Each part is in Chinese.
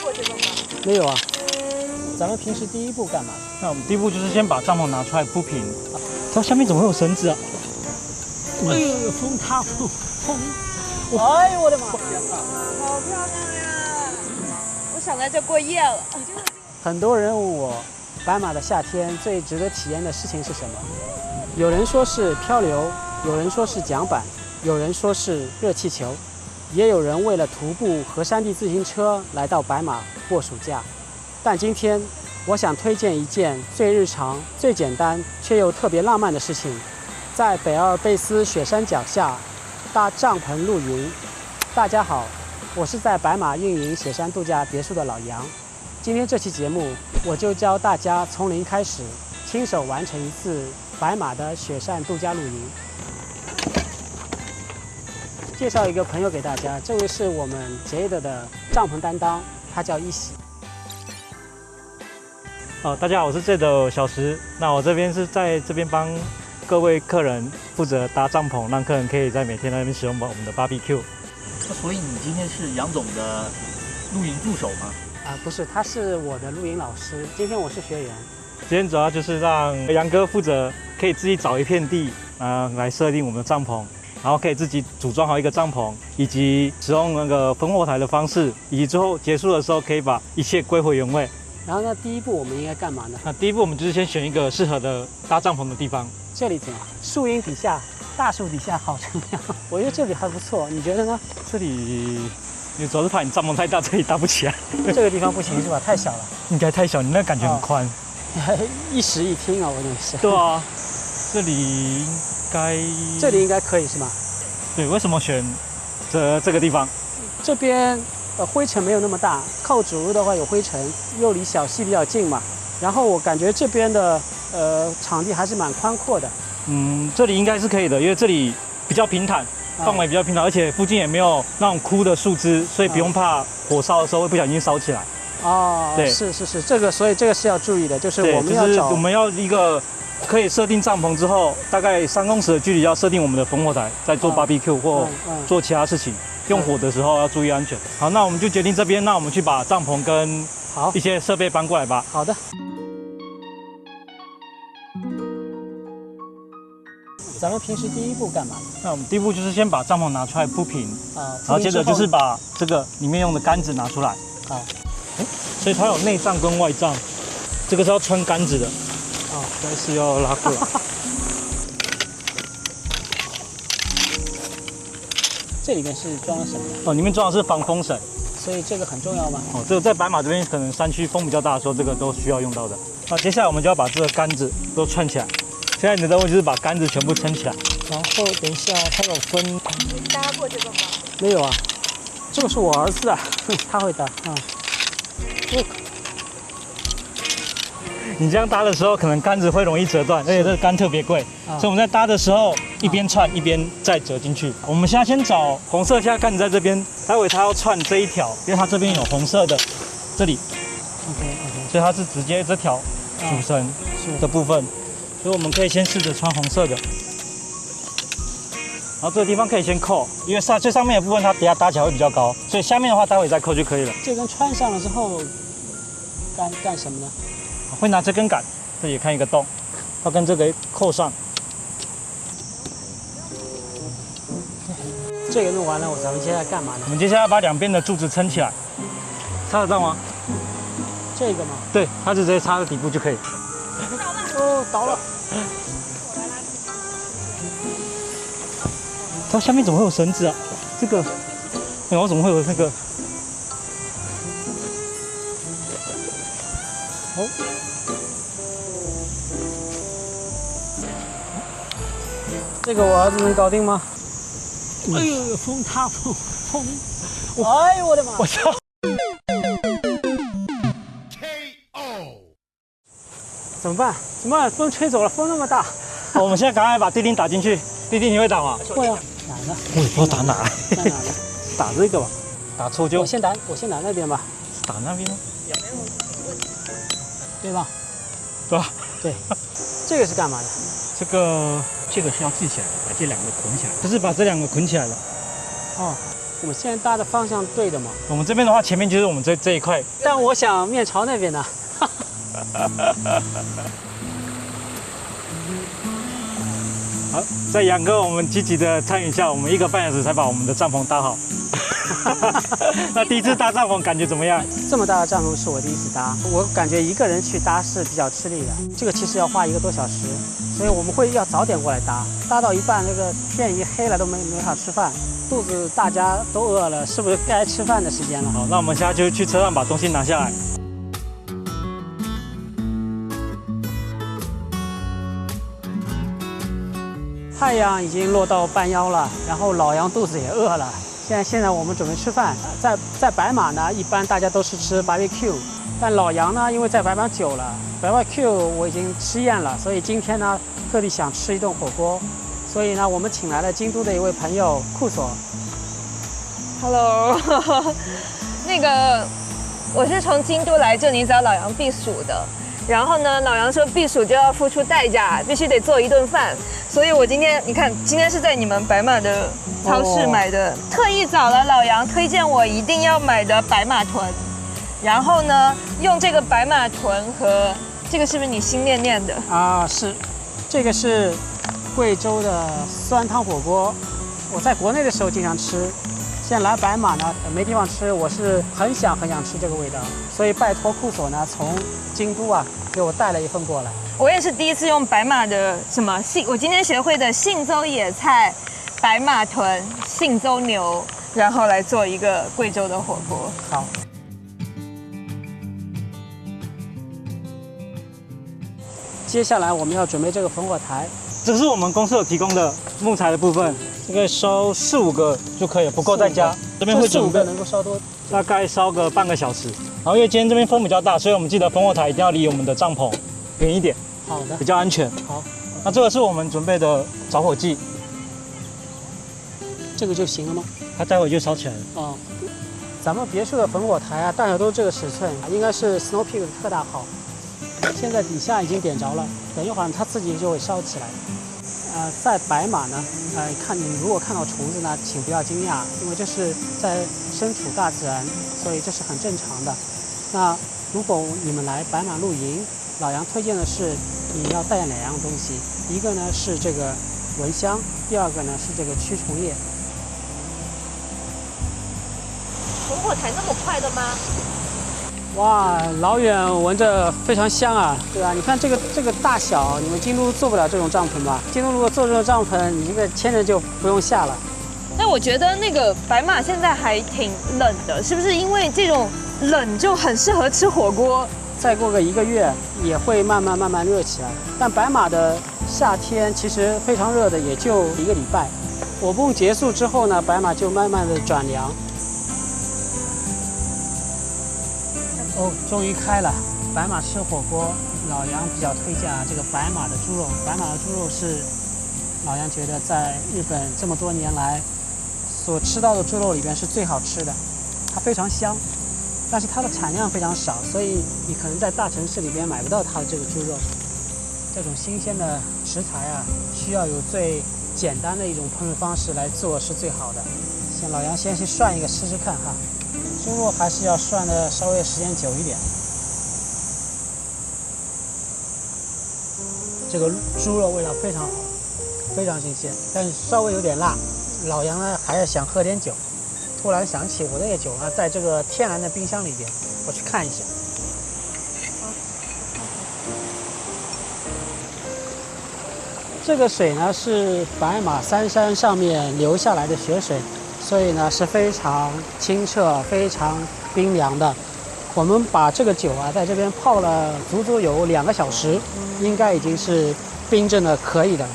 过这个吗？没有啊。咱们平时第一步干嘛？那我们第一步就是先把帐篷拿出来铺平。它下面怎么会有绳子啊？哎呦，风塌风！哎呦我的妈！好漂亮呀！我想在这过夜了。很多人问我，白马的夏天最值得体验的事情是什么？有人说是漂流，有人说是桨板，有人说是热气球，也有人为了徒步和山地自行车来到白马过暑假。但今天，我想推荐一件最日常、最简单却又特别浪漫的事情，在北阿尔卑斯雪山脚下搭帐篷露营。大家好，我是在白马运营雪山度假别墅的老杨。今天这期节目，我就教大家从零开始，亲手完成一次白马的雪山度假露营。介绍一个朋友给大家，这位是我们 Jade 的帐篷担当，他叫一喜。大家好，我是这的小石。那我这边是在这边帮各位客人负责搭帐篷，让客人可以在每天在那边使用我们的 BBQ。那所以你今天是杨总的露营助手吗？不是，他是我的露营老师。今天我是学员。今天主要就是让杨哥负责，可以自己找一片地，来设定我们的帐篷，然后可以自己组装好一个帐篷，以及使用那个烽火台的方式，以及最后结束的时候可以把一切归回原位。然后呢，第一步我们应该干嘛呢？那第一步我们就是先选一个适合的搭帐篷的地方。这里怎样？树荫底下，大树底下好乘凉。我觉得这里还不错，你觉得呢？这里，你主要是怕你帐篷太大，这里搭不起来。这个地方不行是吧？太小了。应该太小，你那感觉很宽。一室一厅啊，我真是。对啊，这里应该可以是吗？对，为什么选这个地方？这边灰尘没有那么大，靠主路的话有灰尘，又离小溪比较近嘛。然后我感觉这边的场地还是蛮宽阔的。这里应该是可以的，因为这里比较平坦，范围比较平坦，而且附近也没有那种枯的树枝，所以不用怕火烧的时候会不小心烧起来。哦，对，是，所以这个是要注意的，就是我们要一个可以设定帐篷之后，大概3公尺的距离要设定我们的烽火台，再做 BBQ 或做其他事情。用火的时候要注意安全。好，那我们就决定这边，那我们去把帐篷跟一些设备搬过来吧。好的。咱们平时第一步干嘛？那我们第一步就是先把帐篷拿出来铺平，然后接着就是把这个里面用的杆子拿出来。好。所以它有内帐跟外帐，这个是要穿杆子的。应该是要拉过来。这里面是装了什么？里面装的是防风绳，所以这个很重要吗？这个在白马这边可能山区风比较大的时候，这个都需要用到的。好，接下来我们就要把这个杆子都串起来。现在你的任务就是把杆子全部撑起来。然后等一下，它有分。你搭过这个吗？没有啊，这个是我儿子的，他会搭。你这样搭的时候，可能杆子会容易折断，而且这个杆特别贵，所以我们在搭的时候一边串一边再折进去。我们现在先找红色，现在杆子在这边，待会它要串这一条，因为它这边有红色的，这里 ，OK， 所以它是直接这条主绳的部分，所以我们可以先试着穿红色的，然后这个地方可以先扣，因为最上面的部分它底下搭起来会比较高，所以下面的话待会再扣就可以了。这根穿上了之后干什么呢？会拿这根杆，这里看一个洞，要跟这个扣上。这个弄完了，咱们接下来干嘛呢？我们接下来把两边的柱子撑起来，插得到吗？这个吗？对，它就直接插在底部就可以。倒了。它下面怎么会有绳子啊？这个，然后怎么会有那个？这个我儿子能搞定吗？哎呦，风塌风！哎呦我的妈！我操！ 怎么办？风吹走了，风那么大。我们现在赶快把地钉打进去。地钉你会打吗？会啊。哪呢？我也不知道打哪。在哪呢？打这个吧。打错就。我先打那边吧。打那边吗？对吧？对吧？对。这个是干嘛的？这个是要系起来，把这两个捆起来。就是把这两个捆起来了。我们现在搭的方向对的吗？我们这边的话，前面就是我们这一块。但我想面朝那边呢。好，在杨哥我们积极的参与下，我们1个半小时才把我们的帐篷搭好。那第一次搭帐篷感觉怎么样？这么大的帐篷是我第一次搭，我感觉一个人去搭是比较吃力的。这个其实要花1个多小时，所以我们会要早点过来搭。搭到一半，那个天一黑了都没法吃饭，肚子大家都饿了，是不是该吃饭的时间了？好，那我们现在就去车上把东西拿下来。太阳已经落到半腰了，然后老杨肚子也饿了。现在我们准备吃饭，在白马呢，一般大家都是吃 barbecue， 但老杨呢，因为在白马久了 ，barbecue 我已经吃厌了，所以今天呢，特地想吃一顿火锅，所以呢，我们请来了京都的一位朋友库索。Hello， 那个我是从京都来这里找老杨避暑的。然后呢，老杨说避暑就要付出代价，必须得做一顿饭。所以我今天，你看，今天是在你们白马的超市买的，特意找了老杨推荐我一定要买的白马豚。然后呢，用这个白马豚和这个是不是你心念念的啊？是，这个是贵州的酸汤火锅，我在国内的时候经常吃。现在来白马呢，没地方吃，我是很想吃这个味道，所以拜托库索呢从京都啊给我带了一份过来。我也是第一次用白马的我今天学会的信州野菜、白马豚、信州牛，然后来做一个贵州的火锅。好，接下来我们要准备这个烽火台，这是我们公司有提供的木材的部分。这个烧4、5个就可以了，不够再加。这边会准备能够烧多，大概烧个半个小时。然后因为今天这边风比较大，所以我们记得烽火台一定要离我们的帐篷远一点，好的，比较安全。好，那这个是我们准备的着火剂，这个就行了吗？它待会就烧起来了。哦，咱们别墅的烽火台啊，大小都这个尺寸，应该是 Snow Peak 的特大号。现在底下已经点着了，等一会儿它自己就会烧起来。在白马呢，你如果看到虫子呢，请不要惊讶，因为这是在身处大自然，所以这是很正常的。那如果你们来白马露营，老杨推荐的是你要带2样东西，一个呢是这个蚊香，第二个呢是这个驱虫液。烽火台那么快的吗？哇，老远闻着非常香啊，对吧？你看这个大小，你们京都做不了这种帐篷吧？京都如果做这种帐篷，你这个签证就不用下了。但我觉得那个白马现在还挺冷的，是不是因为这种冷就很适合吃火锅？再过个1个月也会慢慢热起来。但白马的夏天其实非常热的，也就1个礼拜。火蹦结束之后呢，白马就慢慢的转凉。哦，终于开了！白马吃火锅，老杨比较推荐啊，这个白马的猪肉。白马的猪肉是老杨觉得在日本这么多年来所吃到的猪肉里边是最好吃的，它非常香，但是它的产量非常少，所以你可能在大城市里边买不到它的这个猪肉。这种新鲜的食材啊，需要有最简单的一种烹饪方式来做是最好的。老杨先去涮一个试试看哈。猪肉还是要涮的稍微时间久一点。这个猪肉味道非常好，非常新鲜，但是稍微有点辣。老杨呢还是想喝点酒，突然想起我的酒啊，在这个天然的冰箱里边，我去看一下。这个水呢是白马三山上面流下来的雪水。所以呢是非常清澈、非常冰凉的。我们把这个酒啊在这边泡了足足有2个小时，应该已经是冰镇的可以的了。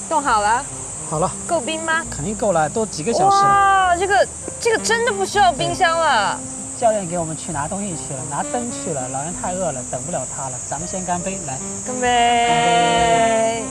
冻好了？好了。够冰吗？肯定够了，都几个小时了。哇，这个真的不需要冰箱了。教练给我们去拿东西去了，拿灯去了。老杨太饿了，等不了他了。咱们先干杯，来，干杯！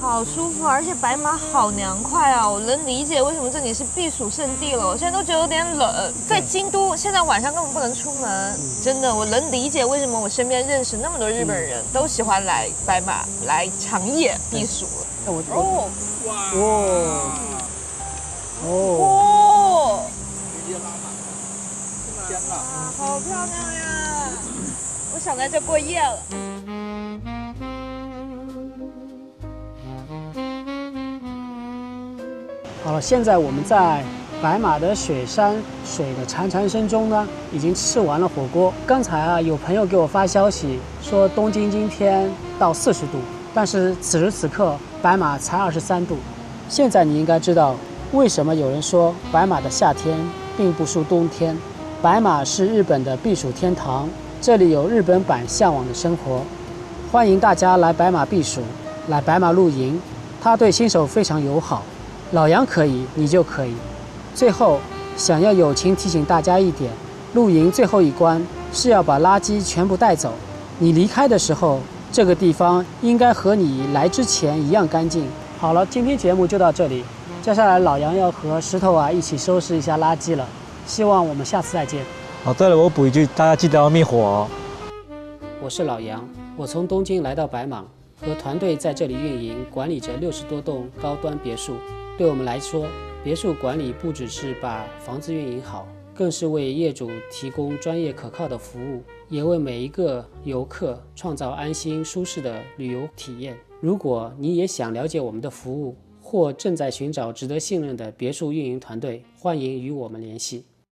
好好舒服啊，而且白马好凉快啊！我能理解为什么这里是避暑胜地了。我现在都觉得有点冷，在京都现在晚上根本不能出门，真的，我能理解为什么我身边认识那么多日本人都喜欢来白马来长夜避暑。哦，好漂亮呀！我想在这过夜了。好了，现在我们在白马的雪山水的潺潺声中呢，已经吃完了火锅。刚才啊，有朋友给我发消息说东京今天到40度，但是此时此刻白马才23度。现在你应该知道为什么有人说白马的夏天并不输冬天。白马是日本的避暑天堂，这里有日本版向往的生活。欢迎大家来白马避暑，来白马露营，它对新手非常友好。老杨可以，你就可以。最后，想要友情提醒大家一点，露营最后一关是要把垃圾全部带走。你离开的时候，这个地方应该和你来之前一样干净。好了，今天节目就到这里，接下来老杨要和石头啊一起收拾一下垃圾了。希望我们下次再见。哦，对了，我补一句，大家记得要灭火哦。我是老杨，我从东京来到白马，和团队在这里运营管理着60多栋高端别墅。对我们来说，别墅管理不只是把房子运营好，更是为业主提供专业可靠的服务，也为每一个游客创造安心舒适的旅游体验。如果你也想了解我们的服务，或正在寻找值得信任的别墅运营团队，欢迎与我们联系。